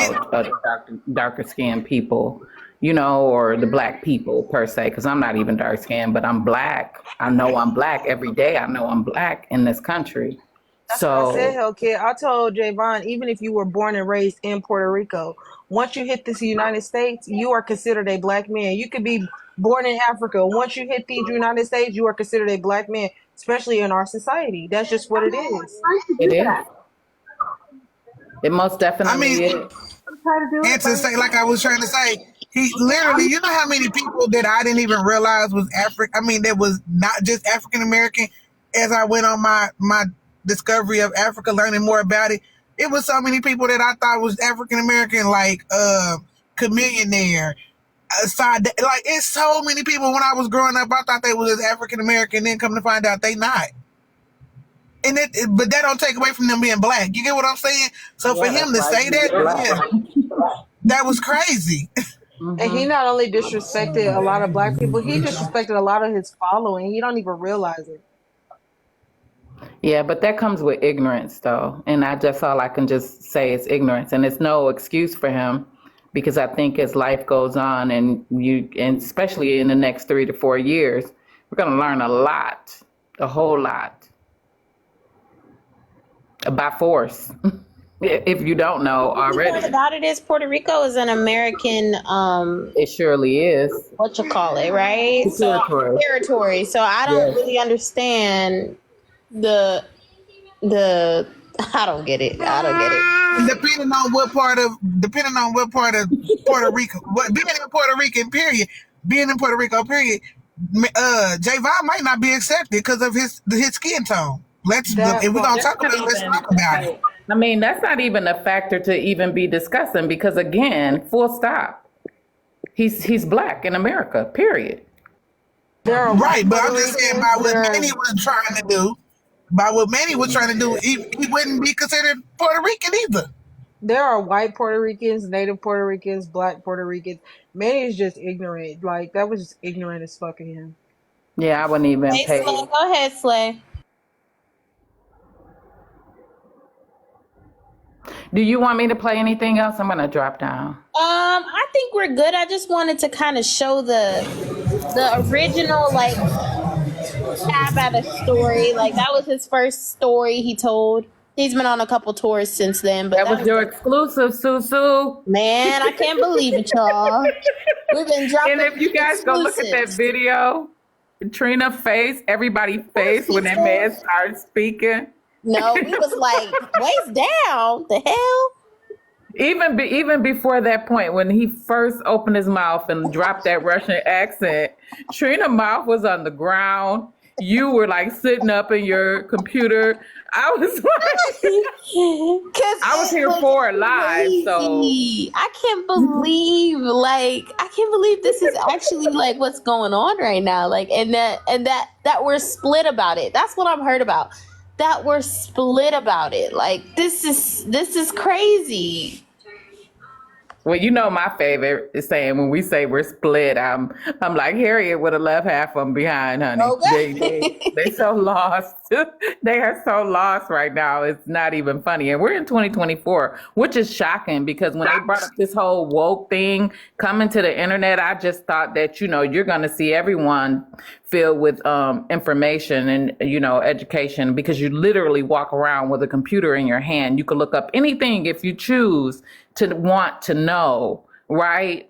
H: darker skinned people, you know, or the black people per se, because I'm not even dark skinned, but I'm black. I know I'm black every day. I know I'm black in this country.
A: That's what I said, hell kid. I told Javon, even if you were born and raised in Puerto Rico, once you hit this United States, you are considered a black man. You could be born in Africa. Once you hit these United States, you are considered a black man, especially in our society. That's just what it is.
H: It is. It most definitely is.
G: And to say, like I was trying to say, he literally, you know how many people that I didn't even realize was that was not just African American. As I went on my discovery of Africa, learning more about it, it was so many people that I thought was African American, like Chamillionaire, like it's so many people. When I was growing up, I thought they was African American. Then come to find out they not. And but that don't take away from them being black. You get what I'm saying? So for him to say that, that was crazy.
A: And he not only disrespected a lot of black people, he disrespected a lot of his following. He don't even realize it.
H: Yeah, but that comes with ignorance, though. And that's all I can just say is ignorance. And it's no excuse for him, because I think as life goes on and especially in the next 3 to 4 years, we're going to learn a whole lot by force. If you don't know already.
D: The thing about it is Puerto Rico is an American
H: it surely is.
D: What you call it, right? Territory. So I don't really understand the I don't get it.
G: Depending on what part of Puerto Rico, being in Puerto Rico, period, Javon might not be accepted because of his skin tone. If we're gonna talk about it, let's talk about it.
H: I mean, that's not even a factor to even be discussing, because again, full stop. He's black in America, period.
G: Right, but I'm just saying by what Manny was trying to do. He wouldn't be considered Puerto Rican either.
A: There are white Puerto Ricans, native Puerto Ricans, black Puerto Ricans. Manny is just ignorant. Like, that was just ignorant as fuck of him.
H: Yeah, I wouldn't even pay.
D: Go ahead, Slay.
H: Do you want me to play anything else? I'm gonna drop down.
D: I think we're good. I just wanted to kind of show the original, like, tab at a story. Like, that was his first story he told. He's been on a couple tours since then. But
H: that was your exclusive, Susu.
D: Man, I can't believe it, y'all. We've been dropping.
H: And if you guys go look at that video, Trina face, everybody face when that man started speaking.
D: No, he was like, waist down. The hell?
H: Even before that point, when he first opened his mouth and dropped that Russian accent, Trina's mouth was on the ground. You were like sitting up in your computer. I was like, I was here for it live. So
D: I can't believe this is actually like what's going on right now. Like, and that we're split about it. That's what I've heard about. That we're split about it. Like, this is crazy.
H: Well, you know my favorite is saying when we say we're split, I'm like Harriet would have left half of them behind, honey. They so lost. They are so lost right now. It's not even funny. And we're in 2024, which is shocking because when they brought up this whole woke thing coming to the internet, I just thought that, you're going to see everyone filled with information and, education, because you literally walk around with a computer in your hand. You can look up anything if you choose to want to know, right?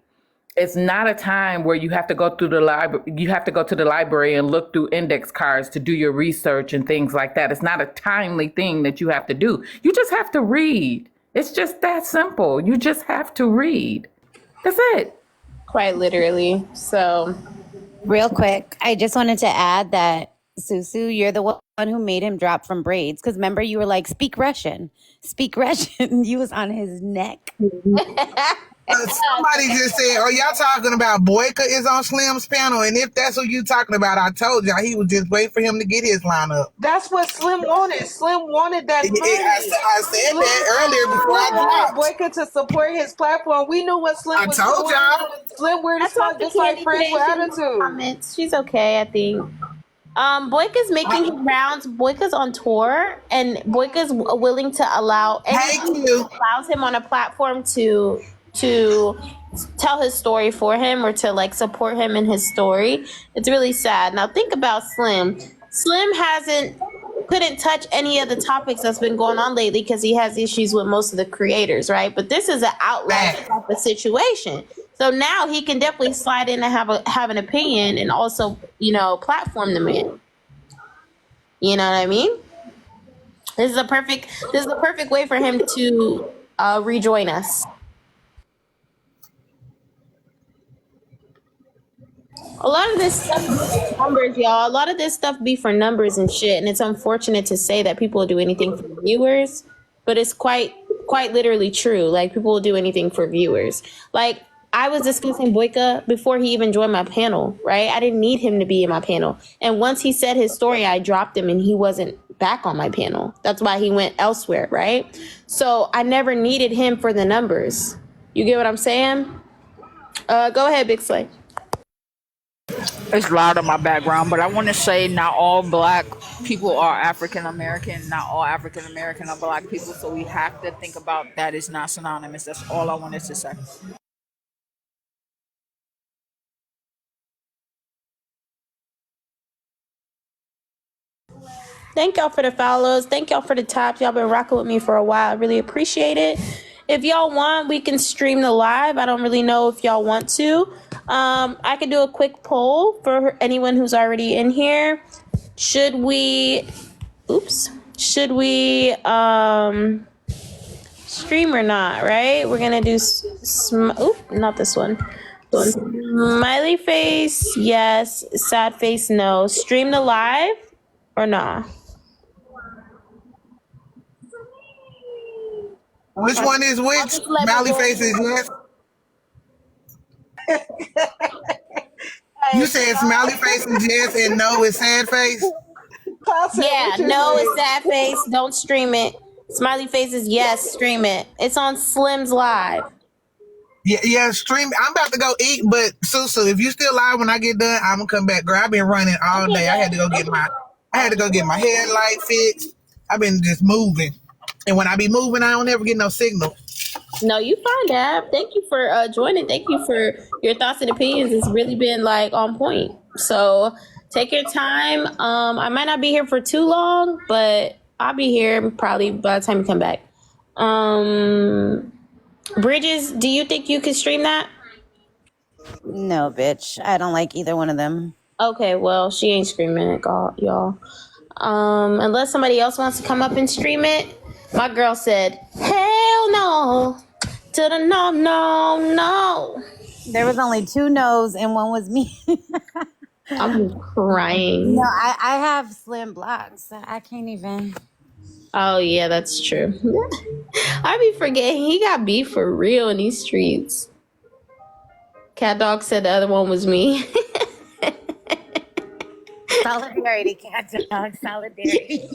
H: It's not a time where you have to go through the library. You have to go to the library and look through index cards to do your research and things like that. It's not a timely thing that you have to do. You just have to read. It's just that simple. You just have to read. That's it.
D: Quite literally. So,
M: real quick, I just wanted to add that Susu, you're the one who made him drop from braids. Because remember, you were like, speak Russian. Speak Russian. You was on his neck.
G: Somebody just said, "Oh, y'all talking about Boyka is on Slim's panel?" And if that's what you talking about, I told y'all he was just waiting for him to get his lineup.
A: That's what Slim wanted. Slim wanted that money.
G: I said that earlier before I dropped.
A: Boyka to support his platform. We knew what Slim was doing.
G: I told y'all.
A: Slim weird as fuck, just like Friends with Attitude.
D: Comments. She's okay, I think. Boyka's making his rounds. Boyka's on tour, and Boyka's willing to allow anyone who allows him on a platform to tell his story for him or to like support him in his story. It's really sad. Now think about Slim. Slim couldn't touch any of the topics that's been going on lately because he has issues with most of the creators, right? But this is an outlaw type of situation. So now he can definitely slide in and have an opinion and also, platform the man. You know what I mean? This is the perfect way for him to rejoin us. A lot of this stuff be for numbers, y'all. A lot of this stuff be for numbers and shit. And it's unfortunate to say that people will do anything for viewers, but it's quite literally true. Like, people will do anything for viewers. Like, I was discussing Boyka before he even joined my panel, right? I didn't need him to be in my panel. And once he said his story, I dropped him and he wasn't back on my panel. That's why he went elsewhere, right? So I never needed him for the numbers. You get what I'm saying? Go ahead, Big Slay.
O: It's loud in my background, but I want to say not all black people are African American. Not all African American are black people. So we have to think about that is not synonymous. That's all I wanted to say.
D: Thank y'all for the follows. Thank y'all for the taps. Y'all been rocking with me for a while. I really appreciate it. If y'all want, we can stream the live. I don't really know if y'all want to. I can do a quick poll for anyone who's already in here. Should we stream or not, right? We're going to do, not this one. Smiley face, yes. Sad face, no. Stream the live or nah?
G: Which one is which? Smiley face is yes. You said smiley face is yes and no is sad face?
D: Yeah, no is sad face. Don't stream it. Smiley face is yes, stream it. It's on Slim's Live.
G: Yeah, stream. I'm about to go eat, but Susu, if you still live when I get done, I'm gonna come back. Girl, I've been running all day. I had to go get my headlight fixed. I've been just moving. And when I be moving, I don't ever get no signal.
D: No, you fine, Dab. Thank you for joining. Thank you for your thoughts and opinions. It's really been like on point. So take your time. I might not be here for too long, but I'll be here probably by the time you come back. Bridges, do you think you can stream that?
M: No, bitch. I don't like either one of them.
D: Okay, well, she ain't streaming it, y'all. Unless somebody else wants to come up and stream it. My girl said, hell no. To the no.
M: There was only 2 no's and one was me.
D: I'm crying.
M: No, I have Slim blocks. I can't even.
D: Oh, yeah, that's true. I be forgetting he got beef for real in these streets. Cat Dog said the other one was me.
M: Solidarity, Cat Dog, solidarity.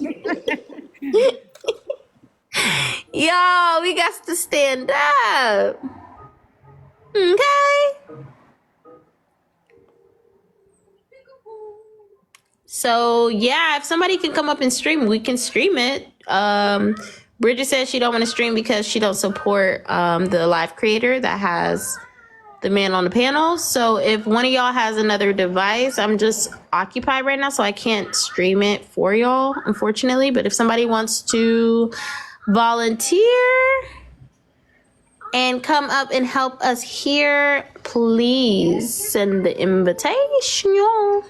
D: Yo, we got to stand up. Okay. So yeah, if somebody can come up and stream, we can stream it. Bridget says she don't want to stream because she don't support the live creator that has the man on the panel. So if one of y'all has another device, I'm just occupied right now, so I can't stream it for y'all, unfortunately. But if somebody wants to volunteer and come up and help us here, please send the invitation, y'all.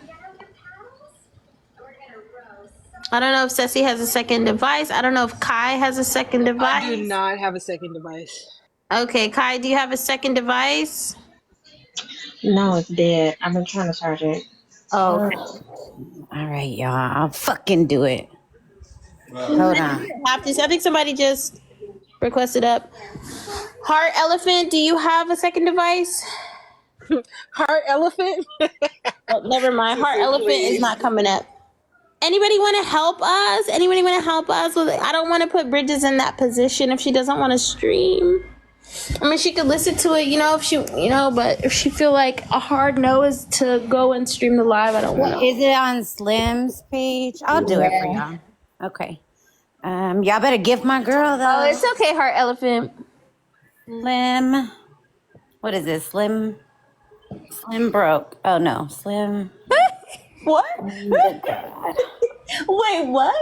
D: I don't know if Ceci has a second device. I don't know if Kai has a second device.
A: I do not have a second device.
D: Okay, Kai, do you have a second device?
C: No, it's dead. I've been trying to charge it.
D: Oh, okay.
M: All right, y'all. I'll fucking do it. Hold on.
D: I think somebody just requested up. Heart Elephant, do you have a second device?
A: Heart Elephant?
D: Oh, never mind. Heart Elephant is not coming up. Anybody want to help us? Anybody want to help us with it? I don't want to put Bridges in that position if she doesn't want to stream. I mean, she could listen to it, if she, but if she feel like a hard no is to go and stream the live, I don't want to.
M: Is it on Slim's page? I'll do it for y'all. Okay. Y'all better give my girl though.
D: Oh, it's okay, Heart Elephant.
M: Slim. What is this? Slim broke. Oh no, Slim.
D: What? Wait, what?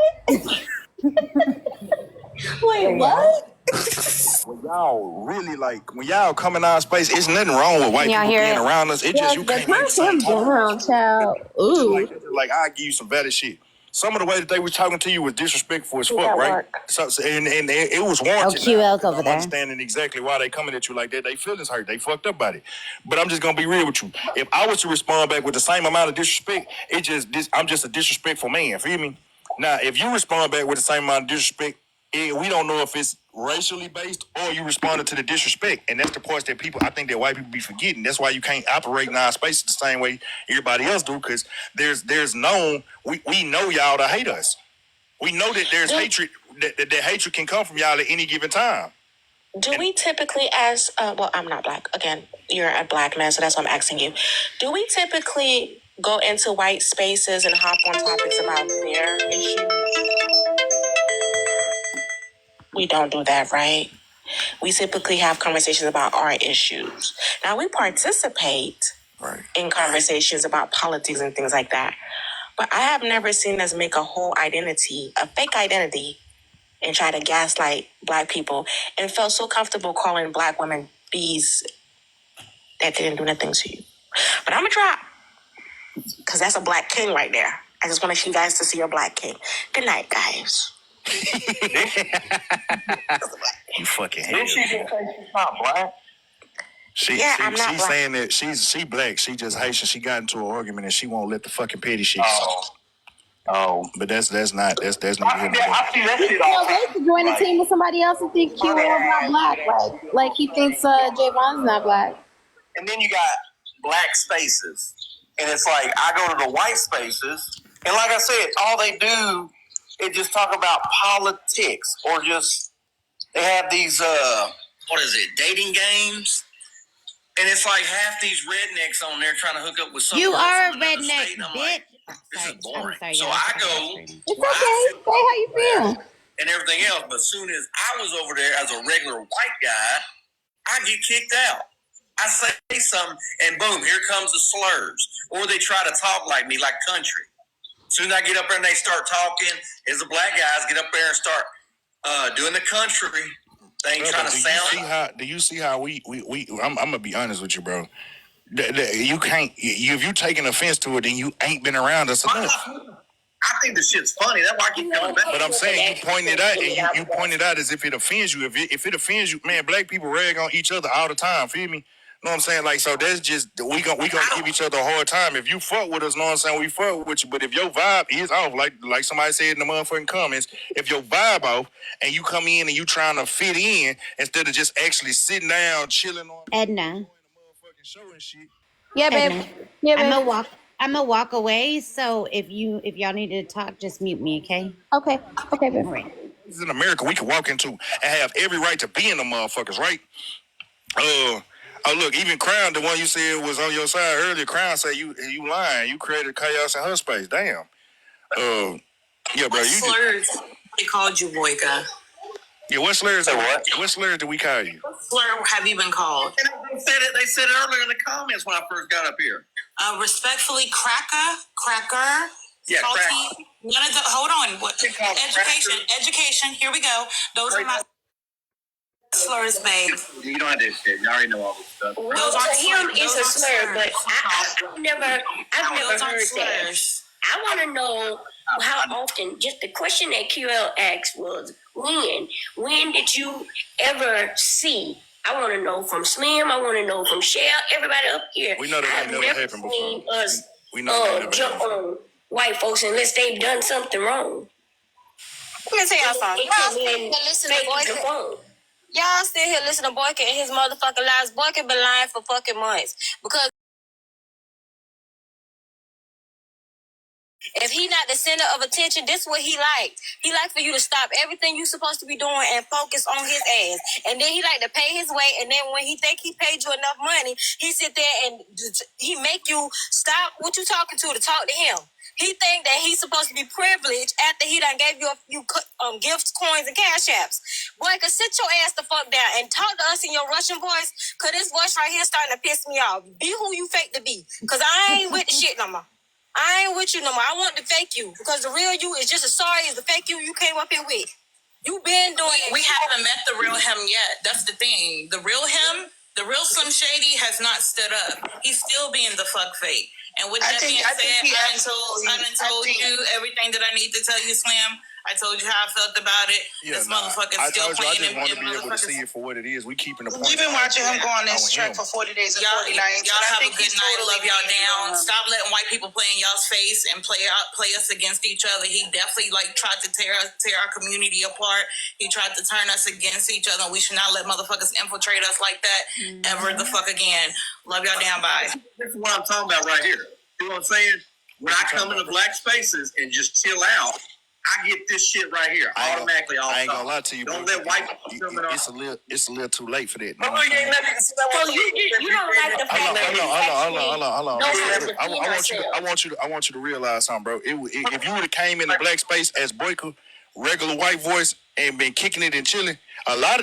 D: Wait, what?
P: When y'all really when y'all come in our space, it's nothing wrong with white people being around us. It just you can't make the same talk.
D: Child. Ooh.
P: Like I give you some better shit. Some of the way that they was talking to you was disrespectful as fuck, right? So and it was warranted.
M: QL's over
P: I'm
M: there.
P: understanding exactly why they coming at you like that. They feelings hurt. They fucked up about it. But I'm just gonna be real with you. If I was to respond back with the same amount of disrespect, I'm just a disrespectful man. Feel me? Now, if you respond back with the same amount of disrespect, we don't know if it's racially based or you responded to the disrespect. And that's the parts that I think that white people be forgetting. That's why you can't operate in our space the same way everybody else do, because we know y'all to hate us. We know that there's hatred, that hatred can come from y'all at any given time.
C: Do we typically I'm not black. Again, you're a black man, so that's why I'm asking you. Do we typically go into white spaces and hop on topics about their issues? We don't do that, right? We typically have conversations about our issues. Now, we participate in conversations about politics and things like that. But I have never seen us make a whole identity, a fake identity, and try to gaslight black people, and felt so comfortable calling black women bees that didn't do nothing to you. But I'm going to try, because that's a black king right there. I just want you guys to see your black king. Good night, guys.
P: You fucking hate
J: Didn't she just say she's not black?
P: She's saying that she black. She just Haitian. She got into an argument and she won't let the fucking petty shit. Oh, but that's not here.
J: I see that shit all the time.
D: To join the team with somebody else and think Q is not black, like he thinks Javon's not black.
J: And then you got black spaces, and it's like I go to the white spaces, and like I said, all they do is just talk about politics, or just they have these dating games. And it's like half these rednecks on there trying to hook up with someone.
M: You
J: else
M: are a
J: from another
M: redneck,
J: state, and I'm
M: bitch.
J: like, this is boring.
M: Sorry,
J: so
M: yeah,
J: I go.
D: It's okay. Say how you feel.
J: And everything else. But as soon as I was over there as a regular white guy, I get kicked out. I say something, and boom, here comes the slurs. Or they try to talk like me, like country. As soon as I get up there and they start talking, as the black guys get up there and start doing the country. They ain't trying to sound.
P: Do you see how we I'm gonna be honest with you, bro. You can't. If you taking offense to it, then you ain't been around us enough.
J: I think the shit's funny. That's why I keep coming back.
P: But I'm saying you pointed it out, and you pointed out as if it offends you. If it offends you, man, black people rag on each other all the time. Feel me? Know what I'm saying? Like, so that's just we gonna give each other a hard time. If you fuck with us, know what I'm saying? We fuck with you. But if your vibe is off, like somebody said in the motherfucking comments, if your vibe off and you come in and you trying to fit in instead of just actually sitting down, chilling on
M: Edna.
D: Yeah, babe.
M: Edna.
D: Yeah, babe.
M: I'm gonna walk away. So if y'all need to talk, just mute me, okay?
D: Okay, babe.
M: All right.
P: This is in America we can walk into and have every right to be in the motherfuckers, right? Oh, look, even Crown, the one you said was on your side earlier, Crown said you lying. You created chaos in her space. Damn. Yeah, bro.
Q: What slurs they called you, Boyka?
P: Yeah, what slurs? What slurs did we call you?
Q: What slur have you been called?
I: They said it earlier in the comments when I first got up here.
Q: Respectfully, cracker,
I: Yeah,
Q: salty.
I: crack.
Q: None of the, hold on. What? Education. Here we go. Those are not slurs, babe.
I: You don't have to shit. You already know all this stuff.
Q: Those aren't
R: him
Q: slurs.
R: is a slur, but I've never
Q: Those aren't
R: heard that.
Q: slurs.
R: I want to know how often. Just the question that QL asked was when. When did you ever see? I want to know from Slim. I want to know from Shell. Everybody up here.
P: We know that
R: I've
P: never
R: never
P: happened
R: seen
P: before.
R: us
P: We know that never
R: jump
P: happened.
R: on white folks unless they've done something wrong.
S: Let me tell y'all something. Y'all still here listening to Boyka? Y'all still here listening to Boyka and his motherfucking lies. Boyka been lying for fucking months. Because if he not the center of attention, this is what he like. He like for you to stop everything you supposed to be doing and focus on his ass. And then he like to pay his way. And then when he think he paid you enough money, he sit there and he make you stop what you talking to talk to him. He think that he's supposed to be privileged after he done gave you a few gifts, coins, and cash apps. Boy, sit your ass the fuck down and talk to us in your Russian voice, because this voice right here starting to piss me off. Be who you fake to be, because I ain't with the shit no more. I ain't with you no more. I want the fake you, because the real you is just as sorry as the fake you came up here with. You been doing it.
Q: We haven't met the real him yet. That's the thing. The real him, the real Slim Shady has not stood up. He's still being the fuck fake. And with that being said, I done told you everything that I need to tell you, Slim. I told you how I felt about it.
P: Yeah,
Q: this motherfucker's still
P: I
Q: playing.
P: just want to be able to see it for what it is. We keeping the point.
G: We've been watching him go on this trek for 40 days and 40 nights.
Q: Y'all have a
G: think
Q: good
G: he's
Q: night.
G: totally
Q: Love y'all
G: being
Q: down.
G: real.
Q: Stop letting white people play in y'all's face and play us against each other. He definitely tried to tear our community apart. He tried to turn us against each other. We should not let motherfuckers infiltrate us like that ever the fuck again. Love y'all down. Bye.
I: This is what I'm talking about right here. You know what I'm saying? When I come into black spaces and just chill out, I get this shit right here automatically.
P: I ain't gonna lie to you,
I: Don't
P: bro.
I: let white people come in.
P: It's a little too late for that.
R: So you don't like the fact that
P: I want you to realize something, bro. If you would have came in the black space as Boyka, regular white voice, and been kicking it and chilling, a lot of